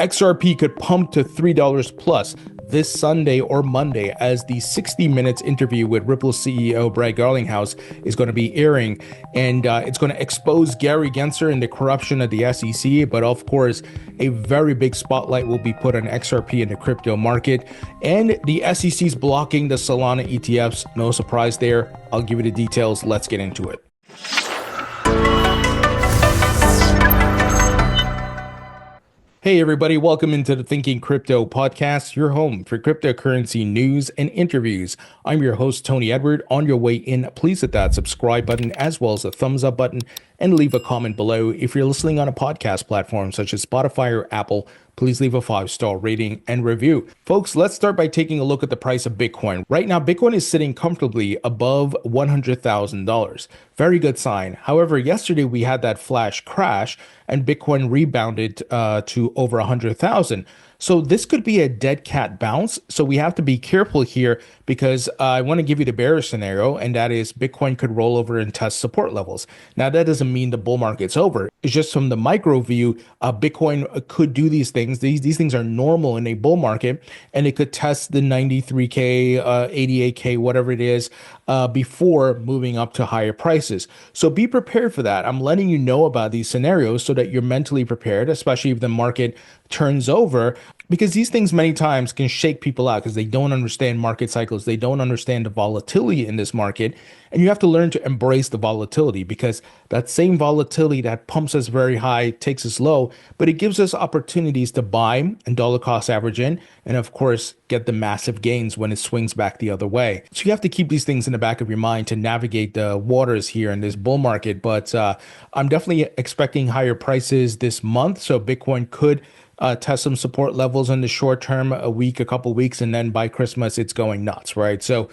XRP could pump to $3 plus this Sunday or Monday as the 60 Minutes interview with Ripple CEO Brad Garlinghouse is going to be airing. And it's going to expose Gary Gensler and the corruption of the SEC. But of course, a very big spotlight will be put on XRP in the crypto market. And the SEC is blocking the Solana ETFs. No surprise there. I'll give you the details. Let's get into it. Hey everybody, welcome into the Thinking Crypto podcast, your home for cryptocurrency news and interviews. I'm your host, Tony Edward. On your way in, please hit that subscribe button as well as the thumbs up button and leave a comment below. If you're listening on a podcast platform such as Spotify or Apple, please leave a 5-star rating and review. Folks, let's start by taking a look at the price of Bitcoin. Right now, Bitcoin is sitting comfortably above $100,000. Very good sign. However, yesterday we had that flash crash and Bitcoin rebounded to over 100,000. So this could be a dead cat bounce. So we have to be careful here because I want to give you the bearish scenario, and that is Bitcoin could roll over and test support levels. Now, that doesn't mean the bull market's over. It's just from the micro view, Bitcoin could do these things. These things are normal in a bull market, and it could test the 93K, 88K, whatever it is, before moving up to higher prices. So be prepared for that. I'm letting you know about these scenarios so that you're mentally prepared, especially if the market turns over, because these things many times can shake people out because they don't understand market cycles. They don't understand the volatility in this market. And you have to learn to embrace the volatility, because that same volatility that pumps us very high takes us low, but it gives us opportunities to buy and dollar cost average in, and of course, get the massive gains when it swings back the other way. So you have to keep these things in the back of your mind to navigate the waters here in this bull market. But I'm definitely expecting higher prices this month. So Bitcoin could test some support levels in the short term, a week, a couple weeks, and then by Christmas, it's going nuts, right? So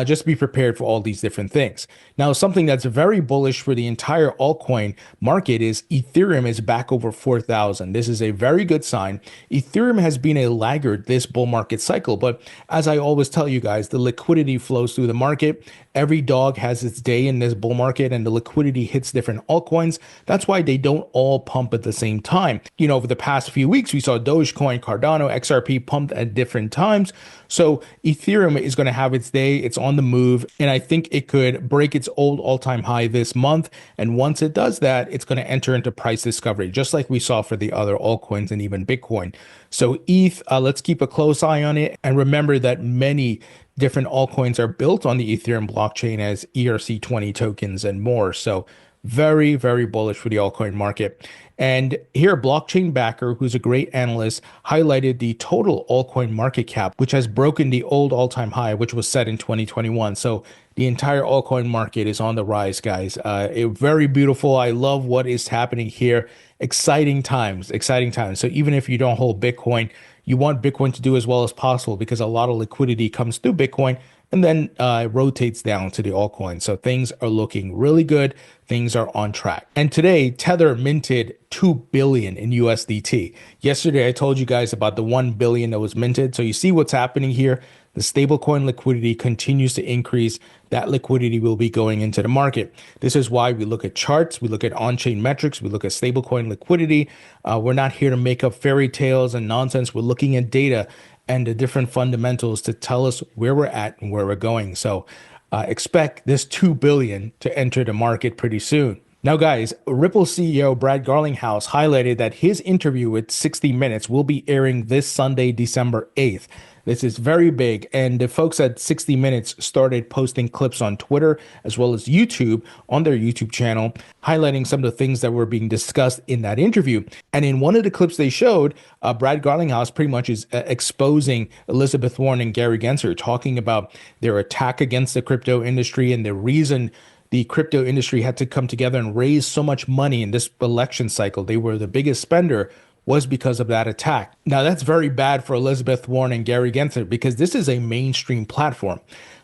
just be prepared for all these different things. Now, something that's very bullish for the entire altcoin market is Ethereum is back over 4,000. This is a very good sign. Ethereum has been a laggard this bull market cycle, but as I always tell you guys, the liquidity flows through the market. Every dog has its day in this bull market, and the liquidity hits different altcoins. That's why they don't all pump at the same time. You know, over the past few weeks, we saw Dogecoin, Cardano, XRP pumped at different times. So Ethereum is going to have its day. It's on the move, and I think it could break its old all-time high this month. And once it does that, it's going to enter into price discovery, just like we saw for the other altcoins and even Bitcoin. So ETH, let's keep a close eye on it. And remember that many different altcoins are built on the Ethereum blockchain as ERC20 tokens and more. So very, very bullish for the altcoin market. And here, Blockchain Backer, who's a great analyst, highlighted the total altcoin market cap, which has broken the old all-time high, which was set in 2021. So the entire altcoin market is on the rise, guys. Very beautiful. I love what is happening here. Exciting times, exciting times. So even if you don't hold Bitcoin, you want Bitcoin to do as well as possible, because a lot of liquidity comes through Bitcoin and then rotates down to the altcoin. So things are looking really good. Things are on track. And today, Tether minted 2 billion in USDT. Yesterday, I told you guys about the 1 billion that was minted. So you see what's happening here. The stablecoin liquidity continues to increase. That liquidity will be going into the market. This is why we look at charts, we look at on-chain metrics, we look at stablecoin liquidity. We're not here to make up fairy tales and nonsense. We're looking at data and the different fundamentals to tell us where we're at and where we're going. So expect this 2 billion to enter the market pretty soon. Now, guys, Ripple CEO Brad Garlinghouse highlighted that his interview with 60 Minutes will be airing this Sunday, December 8th. This is very big, and the folks at 60 Minutes started posting clips on Twitter as well as YouTube on their YouTube channel, highlighting some of the things that were being discussed in that interview. And in one of the clips they showed, Brad Garlinghouse pretty much is exposing Elizabeth Warren and Gary Gensler, talking about their attack against the crypto industry and the reason the crypto industry had to come together and raise so much money in this election cycle. They were the biggest spender, was because of that attack. Now, that's very bad for Elizabeth Warren and Gary Gensler, because this is a mainstream platform.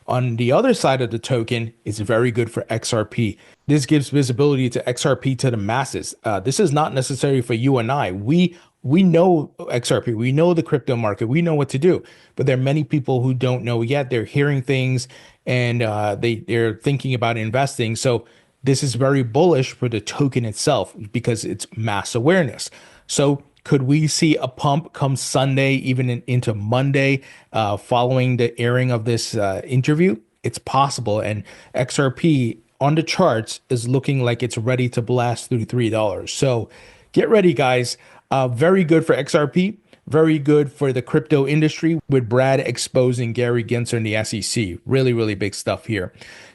On the other side of the token, it's very good for XRP. This gives visibility to XRP to the masses. This is not necessary for you and I. We know XRP, we know the crypto market, we know what to do, but there are many people who don't know yet. They're hearing things and they're thinking about investing. So this is very bullish for the token itself because it's mass awareness. So Could we see a pump come Sunday, even into Monday, following the airing of this interview? It's possible. And XRP on the charts is looking like it's ready to blast through $3. So get ready, guys. Very good for XRP. Very good for the crypto industry with Brad exposing Gary Gensler and the SEC. Really, really big stuff here.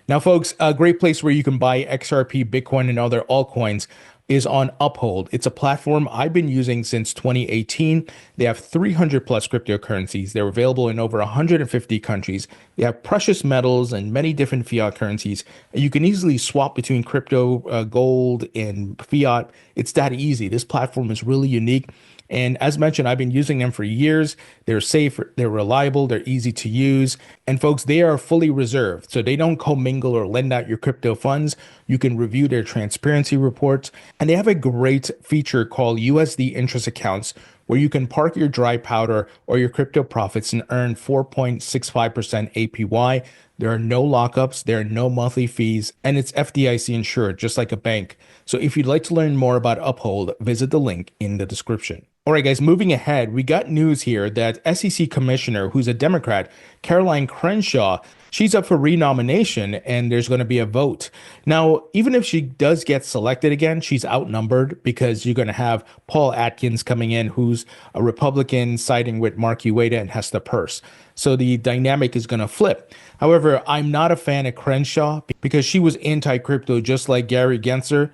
Now, folks, a great place where you can buy XRP, Bitcoin, and other altcoins is on Uphold. It's a platform I've been using since 2018. They have 300 plus cryptocurrencies. They're available in over 150 countries. They have precious metals and many different fiat currencies. And you can easily swap between crypto, gold, and fiat. It's that easy. This platform is really unique. And as mentioned, I've been using them for years. They're safe, they're reliable, they're easy to use. And folks, they are fully reserved. So they don't commingle or lend out your crypto funds. You can review their transparency reports. And they have a great feature called USD interest accounts where you can park your dry powder or your crypto profits and earn 4.65% APY. There are no lockups, there are no monthly fees, and it's FDIC insured, just like a bank. So if you'd like to learn more about Uphold, visit the link in the description. All right, guys, moving ahead, we got news here that SEC Commissioner, who's a Democrat, Caroline Crenshaw, she's up for renomination and there's going to be a vote. Now, even if she does get selected again, she's outnumbered because you're going to have Paul Atkins coming in, who's a Republican siding with Mark Ueda and Hester Peirce. So the dynamic is going to flip. However, I'm not a fan of Crenshaw because she was anti-crypto just like Gary Gensler.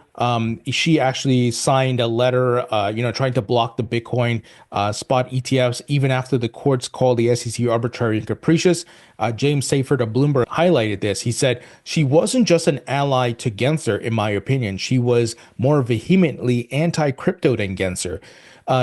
She actually signed a letter, trying to block the Bitcoin spot ETFs even after the courts called the SEC arbitrary and capricious. James Seyfert of Bloomberg highlighted this. He said, she wasn't just an ally to Gensler, in my opinion. She was more vehemently anti-crypto than Gensler.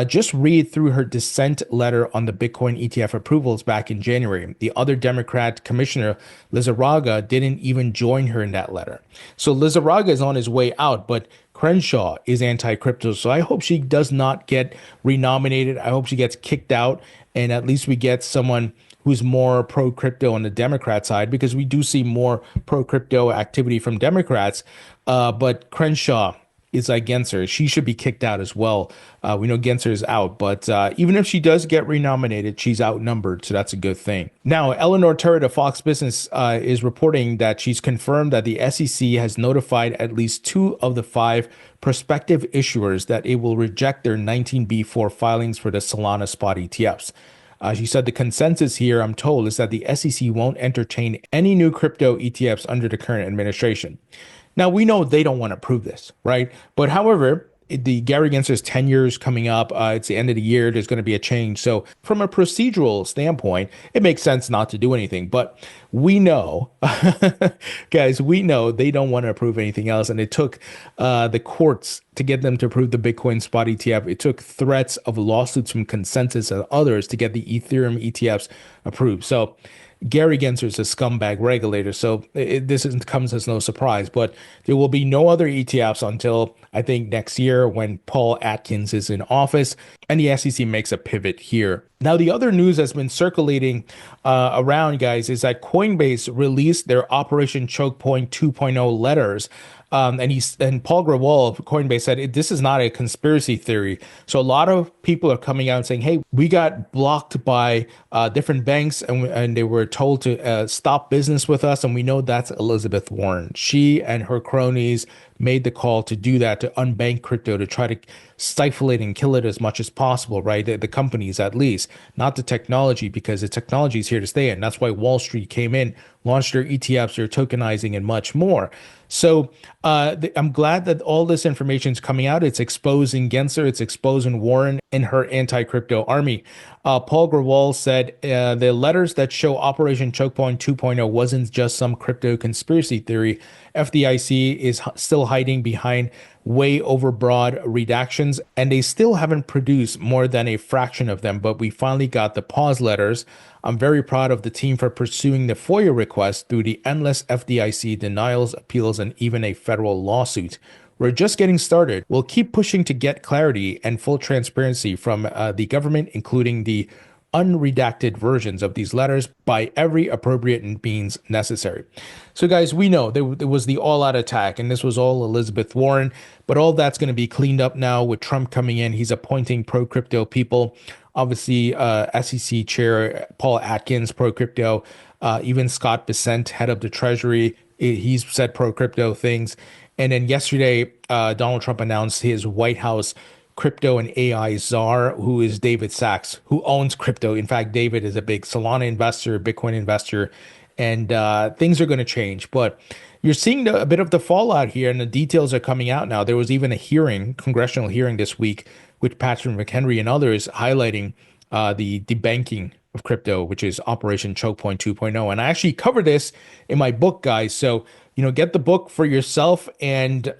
Just read through her dissent letter on the Bitcoin ETF approvals back in January. The other Democrat commissioner, Lizarraga, didn't even join her in that letter. So Lizarraga is on his way out, but Crenshaw is anti-crypto. So I hope she does not get renominated. I hope she gets kicked out, and at least we get someone who's more pro-crypto on the Democrat side, because we do see more pro-crypto activity from Democrats. But Crenshaw is like Gensler. She should be kicked out as well. We know Gensler is out, but even if she does get renominated, she's outnumbered, so that's a good thing. Now, Eleanor Turret of Fox Business is reporting that she's confirmed that the SEC has notified at least 2 of the 5 prospective issuers that it will reject their 19B4 filings for the Solana spot ETFs. She said the consensus here, I'm told, is that the SEC won't entertain any new crypto ETFs under the current administration. Now, we know they don't want to approve this, right? But however, the Gary Gensler's tenure is coming up. It's the end of the year. There's going to be a change. So from a procedural standpoint, it makes sense not to do anything. But we know, guys, we know they don't want to approve anything else. And it took the courts to get them to approve the Bitcoin spot ETF. It took threats of lawsuits from Consensus and others to get the Ethereum ETFs approved. So Gary Gensler is a scumbag regulator, so this comes as no surprise. But there will be no other ETFs until, I think, next year when Paul Atkins is in office and the SEC makes a pivot here. Now, the other news that's been circulating around, guys, is that Coinbase released their Operation Chokepoint 2.0 letters. And Paul Grewal of Coinbase said this is not a conspiracy theory. So a lot of people are coming out and saying, hey, we got blocked by different banks and they were told to stop business with us. And we know that's Elizabeth Warren. She and her cronies made the call to do that, to unbank crypto, to try to stifle it and kill it as much as possible, right? The companies, at least, not the technology, because the technology is here to stay. And that's why Wall Street came in, launched their ETFs, their tokenizing, and much more. So I'm glad that all this information is coming out. It's exposing Gensler, it's exposing Warren and her anti-crypto army. Paul Grewal said the letters that show Operation Chokepoint 2.0 wasn't just some crypto conspiracy theory. FDIC is still hiding behind way overbroad redactions, and they still haven't produced more than a fraction of them, but we finally got the pause letters. I'm very proud of the team for pursuing the FOIA request through the endless FDIC denials, appeals, and even a federal lawsuit. We're just getting started. We'll keep pushing to get clarity and full transparency from the government, including the unredacted versions of these letters by every appropriate means necessary. So, guys, we know there was the all-out attack, and this was all Elizabeth Warren, but all that's going to be cleaned up now with Trump coming in. He's appointing pro-crypto people. Obviously, SEC Chair Paul Atkins, pro-crypto. Even Scott Bessent, head of the Treasury, he's said pro-crypto things. And then yesterday, Donald Trump announced his White House crypto and AI czar, who is David Sachs, who owns crypto. In fact, David is a big Solana investor, Bitcoin investor, and things are going to change. But you're seeing a bit of the fallout here, and the details are coming out now. There was even a hearing, congressional hearing this week, with Patrick McHenry and others highlighting the debanking of crypto, which is Operation Chokepoint 2.0. And I actually cover this in my book, guys. So, get the book for yourself and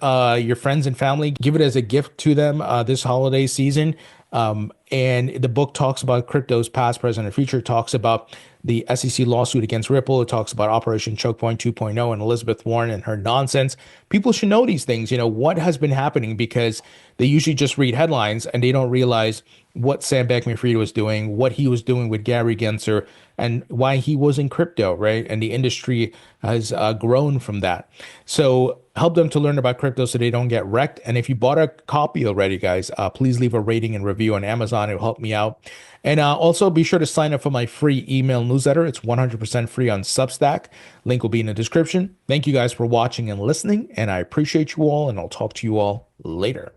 your friends and family. Give it as a gift to them this holiday season. And the book talks about crypto's past, present, and future. It talks about the SEC lawsuit against Ripple. It talks about Operation Chokepoint 2.0 and Elizabeth Warren and her nonsense. People should know these things, what has been happening, because they usually just read headlines and they don't realize what Sam Bankman-Fried was doing, what he was doing with Gary Gensler, and why he was in crypto, right? And the industry has grown from that. So help them to learn about crypto so they don't get wrecked. And if you bought a copy already, guys, please leave a rating and review on Amazon. It'll help me out. And also be sure to sign up for my free email newsletter. It's 100% free on Substack. Link will be in the description. Thank you guys for watching and listening, and I appreciate you all, and I'll talk to you all later.